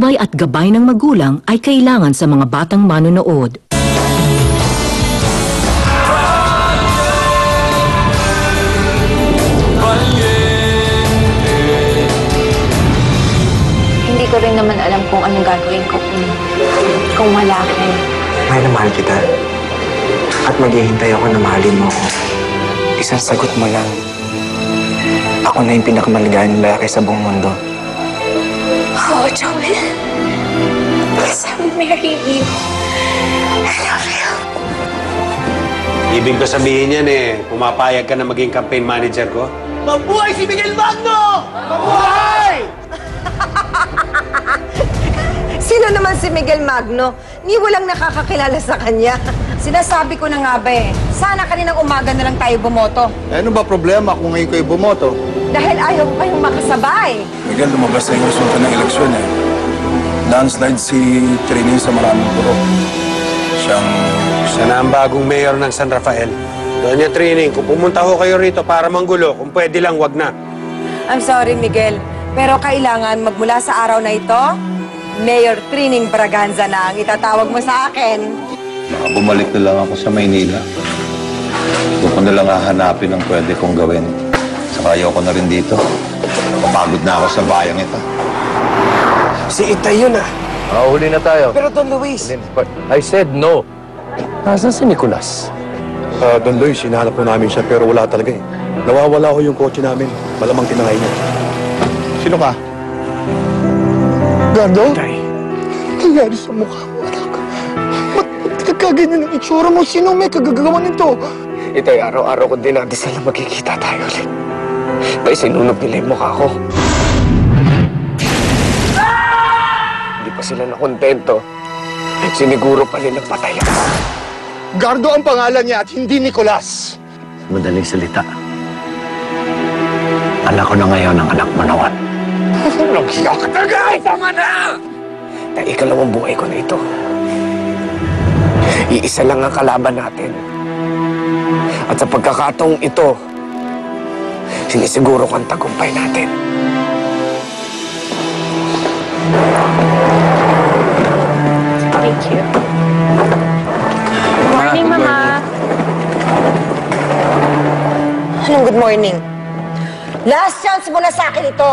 Bay at gabay ng magulang ay kailangan sa mga batang manonood. Hindi ko rin naman alam kung anong gagawin ko kung wala ka. Mahal na mahal kita. At maghihintay ako na mahalin mo ako. Isang sagot mo lang. Ako na yung pinakamaligayang lalaki sa buong mundo. Oh, Joel. Please, I will marry you. I love you. Ibig ko sabihin yan pumapayag ka na maging campaign manager ko? Mabuhay si Miguel Magno! Mabuhay! Sino naman si Miguel Magno? Ni walang nakakakilala sa kanya. Sinasabi ko na nga ba sana kaninang umaga na lang tayo bumoto. Ano ba problema kung ngayon kayo bumoto? Dahil ayaw ko kayong makasabay. Miguel, lumabas na yung resulta ng eleksyon Landslide si Trini sa maraming puro. Siya na ang bagong mayor ng San Rafael. Doña Trini, kung pumunta ho kayo rito para manggulo, kung pwede lang, wag na. I'm sorry, Miguel. Pero kailangan magmula sa araw na ito, Mayor Trining Braganza na ang itatawag mo sa akin. Baka bumalik na lang ako sa Maynila. Doon ko na lang hahanapin ang pwede kong gawin. Saka ayaw ko na rin dito. Napapagod na ako sa bayang ito. Si Itay yun Huli na tayo. Pero Don Luis. I said no. Nasaan si Nicolas? Don Luis, hinahanap ko namin siya pero wala talaga Nawawala ko yung kotse namin. Malamang tinangay niya. Sino ka? Gardo? Itay. Nangyari sa mukha mo, anak. Ba't nagkaganyan ang itsura mo? Sino may kagagawa nito? Itay, araw-araw ko dinadasal na magkikita tayo ulit. May sinunog nila yung mukha ko. Hindi pa sila nakontento. Siniguro pa nilang patay ako. Gardo ang pangalan niya at hindi Nicolas. Madaling salita. Anak ko na ngayon ang anak mo nawan. Nagyak ka tagay! Tama na! Ikaw lang ang buhay ko na ito. Iisa lang ang kalaban natin. At sa pagkakataong ito, sinisiguro ko ang tagumpay natin. Thank you. Good morning, Mama. Anong good morning? Last chance mo na sa akin ito.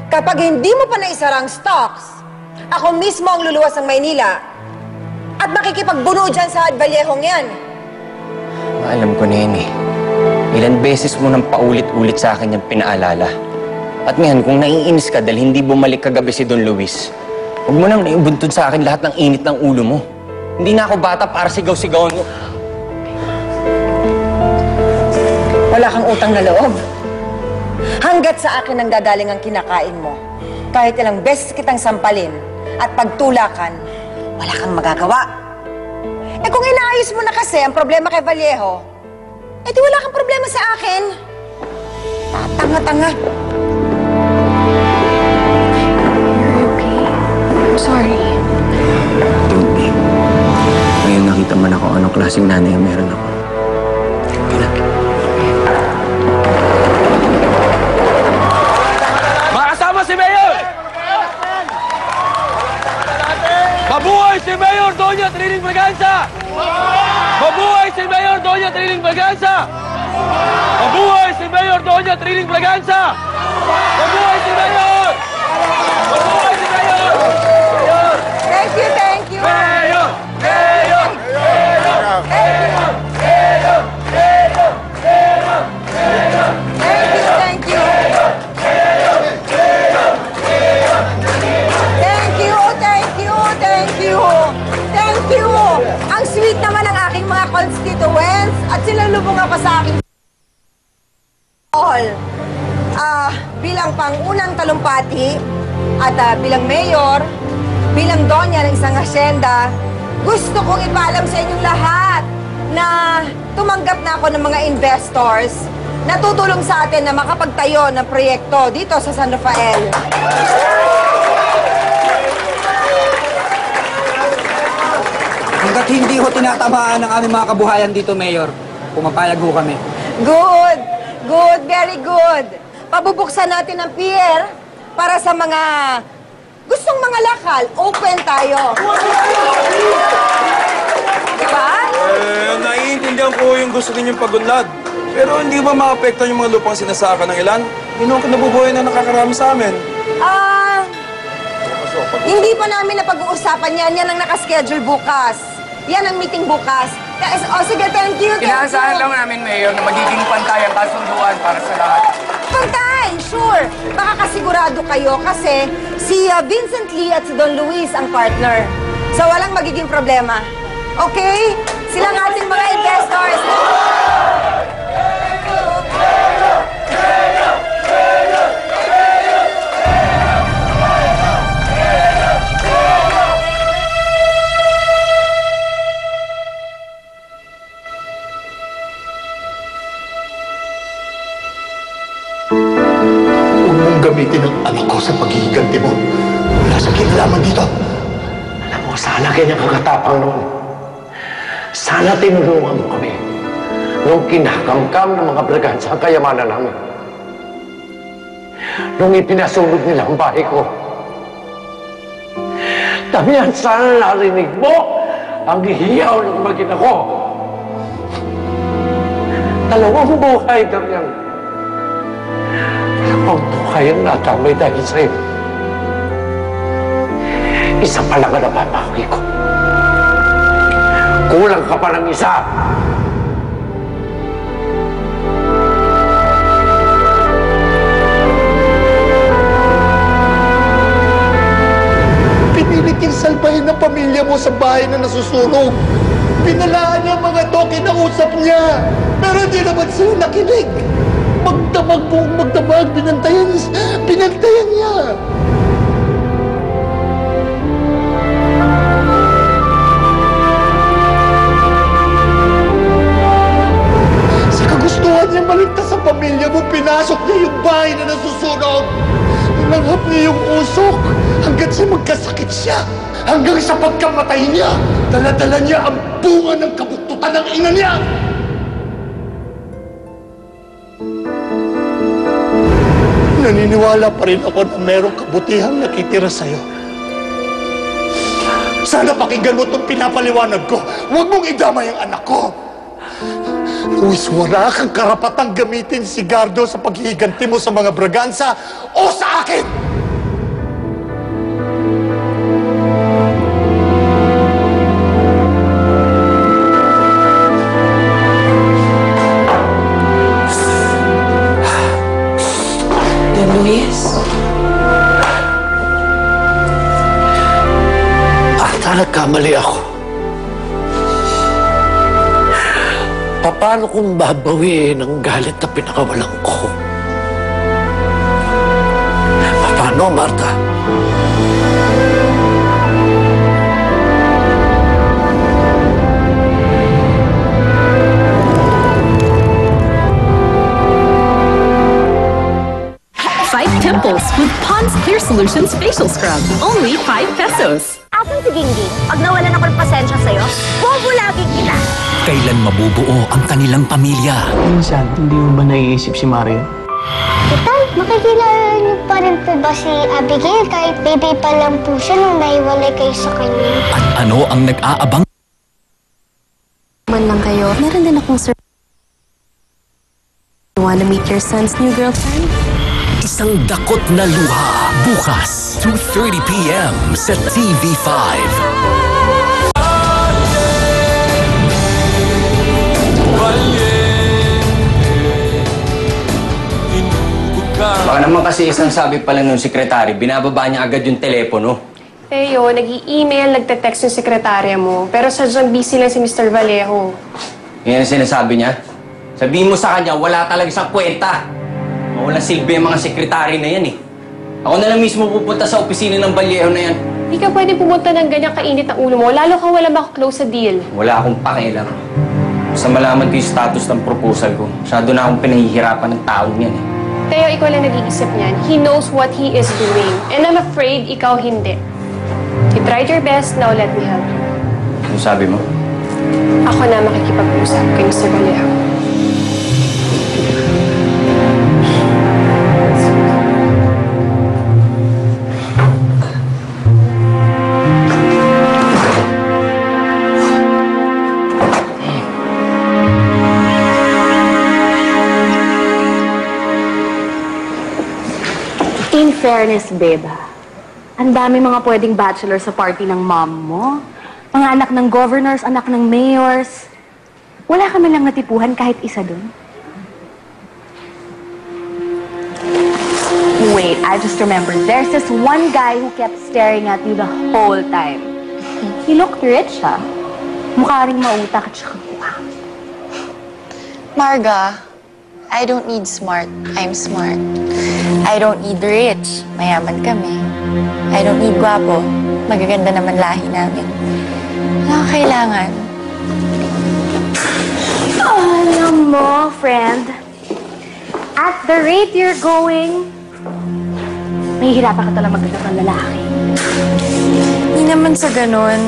Kapag hindi mo pa naisarang stocks, ako mismo ang luluwas ng Maynila at makikipagbuno dyan sa Vallejong yan. Alam ko na yun Ilan beses mo nang paulit-ulit sa akin yung pinaalala. At ngayon, kung naiinis ka dahil hindi bumalik kagabi si Don Luis, huwag mo nang naiubuntod sa akin lahat ng init ng ulo mo. Hindi na ako bata para sigaw-sigawan mo. Wala kang utang na loob. Hanggat sa akin ang gagaling ang kinakain mo, kahit ilang beses kitang sampalin at pagtulakan, wala kang magagawa. Kung inaayos mo na kasi ang problema kay Vallejo, di wala kang problema sa akin. Tanga-tanga. You're okay. I'm sorry. Don't be. Ngayon nakita man ako anong klaseng nanay ang meron ako. Makasama si Mayor! Mabuhay si Mayor Doña Trining Braganza! Mabuhay si Mayor Doña Trining Braganza! Mabuhay si Mayor Doña Trining Braganza! Mabuhay si Mayor! Mabuhay si Mayor! Mayor! Thank you, thank you. Mayor! Mayor! Mayor! Mayor! Mayor! Mayor! Mayor! Mayor! Thank you, thank you. Thank you, thank you, thank you. Thank you. Ang sweet naman ng aking mga constituents at sinalubong ako sa aking all. Bilang pangunang talumpati at bilang mayor, bilang donya ng isang asyenda, gusto kong ipaalam sa inyong lahat na tumanggap na ako ng mga investors na tutulong sa atin na makapagtayo ng proyekto dito sa San Rafael. Hanggat hindi ho tinatamaan ang aming mga kabuhayan dito, Mayor, pumapayag ho kami. Good! Good! Very good! Pabubuksan natin ang pier para sa mga gustong mga lakal, open tayo. Diba? Naiintindihan ko yung gusto ninyong pagunlad. Pero hindi ba maapektan yung mga lupang sinasaka ng ilan? Yun ang kinabubuhay na nakakarami sa amin. Hindi pa namin napag-uusapan yan. Yan ang nakaschedule bukas. Yan ang meeting bukas. Sige, thank you. Inaasahan lang namin, Mayor, na magiging pantay ang kasunduan para sa lahat. Pantay, sure. Baka kasigurado kayo kasi si Vincent Lee at si Don Luis ang partner. So walang magiging problema. Okay? Silang ating mga investors. Gamitin ang anak ko sa paghihiganti mo. Wala sa kinalaman dito. Alam mo, sana ganyan kakatapang noon. Sana tinulungan mo kami nung kinakamkam ng mga Braganza ang kayamanan namin. Nung ipinasunog nila ang bahay ko. Damihan sana narinig mo ang hiyaw ng magina ko. Dalawang buhay, Damihan. Ang buhay ang natamay dahil sa'yo. Isa pa lang ang napapawi ko. Kulang ka pa ng isa. Pinilit yung salbahin ng pamilya mo sa bahay na nasusunog. Pinalaan niya ang mga to, kinausap niya. Pero hindi naman sila nakinig. Magdamag buong magdamag, binantayan niya. Sa kagustuhan niya maligtas sa pamilya mo, pinasok niya yung bahay na nasusunog. Nanghap niya yung usok hanggang sa magkasakit siya. Hanggang sa pagkamatay niya, dala-dala niya ang bunga ng kabuktutan ng ina niya. Naniniwala pa rin ako na merong kabutihang nakitira sa'yo. Sana pakinggan mo itong pinapaliwanag ko. Huwag mong idama yung anak ko. Luis, wala kang karapatang gamitin si Gardo sa paghihiganti mo sa mga Braganza o sa akin! Nagkamali ako. Paano kung babawiin ang galit na pinakawalan ko? Paano, Marta? Fight pimples with Pond's Clear Solutions Facial Scrub. Only 5 pesos. Asan si Gingging? Pag nawalan ako ng pasensya sa'yo, bubulagin kita! Kailan mabubuo ang kanilang pamilya? Minsan, hindi mo ba naiisip si Mario? Tita, makikilala niyo pa rin po ba si Abigail kahit baby pa lang po siya nung naiwalay kayo sa kanya? At ano ang nag-aabang? Man lang kayo, meron din akong sir. Wanna meet your son's new girlfriend? Isang dakot na luha. Bukas, 2:30 p.m. sa TV5. Baka naman kasi isang sabi pa lang ng sekretary, binababa niya agad yung telepono. Teo, nag-i-email, nagte-text yung sekretarya mo. Pero sadyang busy lang si Mr. Vallejo. Yan ang sinasabi niya. Sabihin mo sa kanya, wala talaga isang kwenta. Walang silbi ang mga sekretary na yan eh. Ako na lang mismo pupunta sa opisina ng Vallejo na yan. Hindi ka pwede pumunta ng ganyang kainit ang ulo mo, lalo kang wala makaklose sa deal. Wala akong pakialam. Basta malaman ko yung status ng proposal ko. Masyado na akong pinahihirapan ng taong yan eh. Teo, ikaw lang nag-iisip niyan. He knows what he is doing. And I'm afraid ikaw hindi. You tried your best, now let me help you. Ano sabi mo? Ako na makikipag-usap kay Mr. Vallejo. fairness, babe, ang dami mga pwedeng bachelor sa party ng mom mo. Mga anak ng governors, anak ng mayors. Wala ka man lang natipuhan kahit isa dun. Wait, I just remembered. There's this one guy who kept staring at you the whole time. He looked rich, ha? Mukha ring mautak at saka guwang. Marga, I don't need smart. I'm smart. I don't need rich. Mayaman kami. I don't need gwapo. Magaganda naman lahi namin. Wala kang kailangan. Alam mo, friend, at the rate you're going, mahihirapan ka talaga maghanap ng lalaki. Hindi naman sa ganun.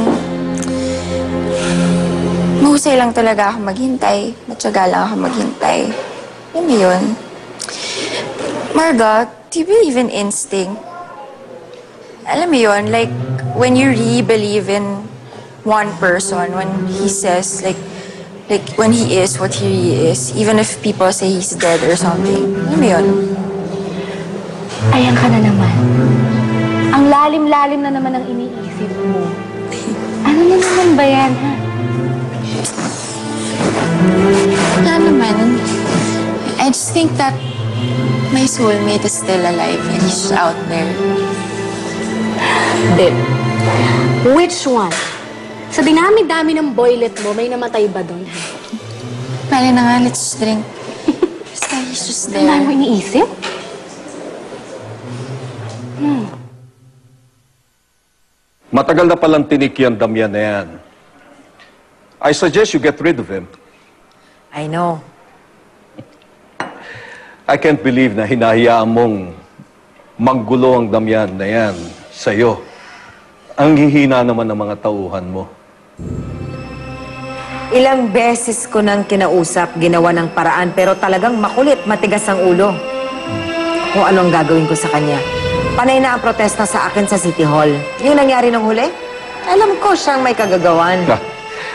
Mahusay lang talaga ako maghintay. Matyaga lang ako maghintay. Yun yun. Marga, do you believe in instinct? Alam mo yun, like, when you really believe in one person, when he says, like when he is what he really is, even if people say he's dead or something. Alam mo yun? Ayan ka na naman. Ang lalim-lalim na naman ang iniisip mo. Ano na naman ba yan, ha? Wala naman. I just think that my soulmate is still alive and he's out there. Babe, which one? Sa dinami-dami ng boylet mo, may namatay ba doon? Pwede na nga, let's drink. Basta he's just there. Ano mo iniisip? Matagal na palang tinik yan, Damian na yan. I suggest you get rid of him. I know. I can't believe na hinahayaan mong manggulo ang Damian na yan sa'yo. Ang hihina naman ng mga tauhan mo. Ilang beses ko nang kinausap, ginawa ng paraan, pero talagang makulit, matigas ang ulo. Kung anong gagawin ko sa kanya. Panay na ang protesta sa akin sa City Hall. Yung nangyari nung huli, alam ko siyang may kagagawan.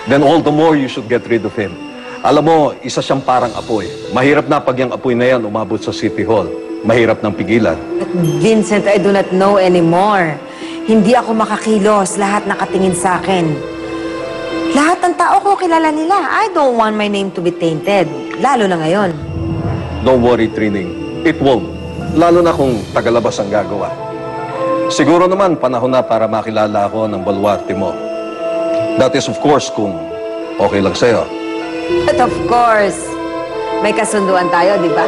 Then all the more you should get rid of him. Alam mo, isa siyang parang apoy. Mahirap na pag yung apoy na yan umabot sa City Hall. Mahirap nang pigilan. But Vincent, I do not know anymore. Hindi ako makakilos. Lahat nakatingin sa akin. Lahat ng tao ko kilala nila. I don't want my name to be tainted. Lalo na ngayon. Don't worry, Trining. It won't. Lalo na kung tagalabas ang gagawa. Siguro naman, panahon na para makilala ako ng baluarte mo. That is, of course, kung okay lang sa'yo. But of course, may kasunduan tayo, di ba?